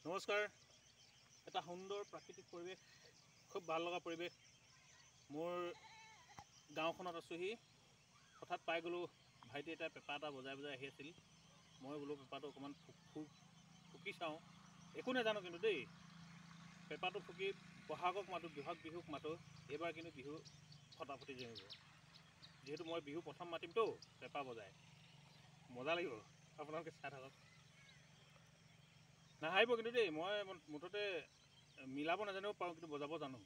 নমস্কাৰ। এটা সুন্দৰ প্ৰাকৃতিক পৰিৱেশ, খুব ভাল লগা পৰিৱেশ। মোৰ গাঁওখনত আছোঁহি। হঠাৎ পাই গ'লোঁ ভাইটি এটা পেঁপা এটা বজাই আহি আছিল। মই বোলো পেঁপাটো অকণমান ফুকি চাওঁ। একো নাজানো কিন্তু দেই, পেঁপাটো ফুকি বহাগক মাতোঁ, বহাগ বিহুক মাতোঁ। এইবাৰ কিন্তু বিহু ফটাফটি জমিব, যিহেতু মই বিহু প্ৰথম মাতিমতো পেঁপা বজাই। মজা লাগিব, আপোনালোকে চাই থাকক। নাহাৰিব কিন্তু দেই, মই মুঠতে মিলাব নাজানিব পাৰোঁ, কিন্তু বজাব জানো।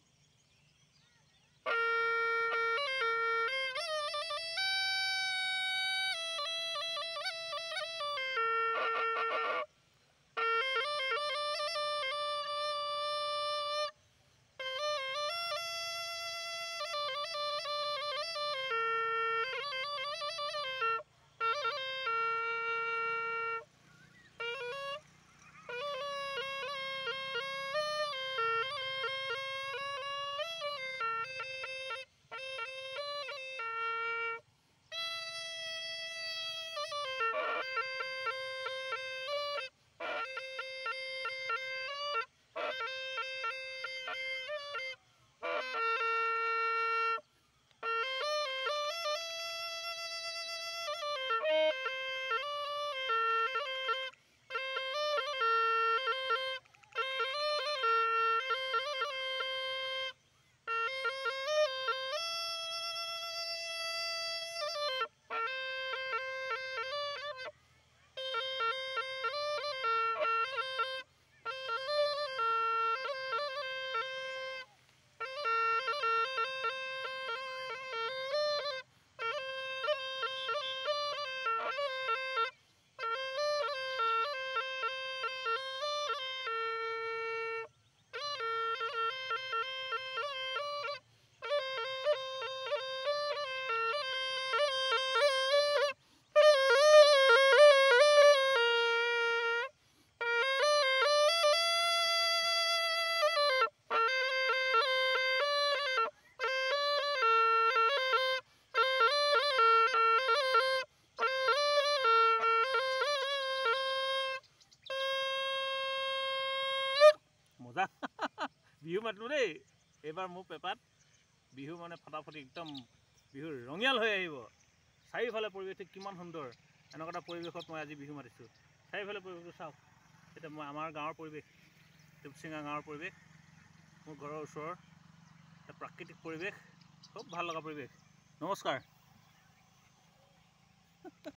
মজা। বিহু মাতিলোঁ দেই এইবাৰ মোৰ পেঁপাত। বিহু মানে ফটাফটি একদম বিহু ৰঙিয়াল হৈ আহিব। চাৰিওফালে পৰিৱেশটো কিমান সুন্দৰ। এনেকুৱা এটা পৰিৱেশত মই আজি বিহু মাতিছোঁ। চাৰিওফালে পৰিৱেশটো চাওক। এতিয়া মই আমাৰ গাঁৱৰ পৰিৱেশ, টিপচিঙা গাঁৱৰ পৰিৱেশ, মোৰ ঘৰৰ ওচৰৰ এটা প্ৰাকৃতিক পৰিৱেশ, খুব ভাল লগা পৰিৱেশ। নমস্কাৰ।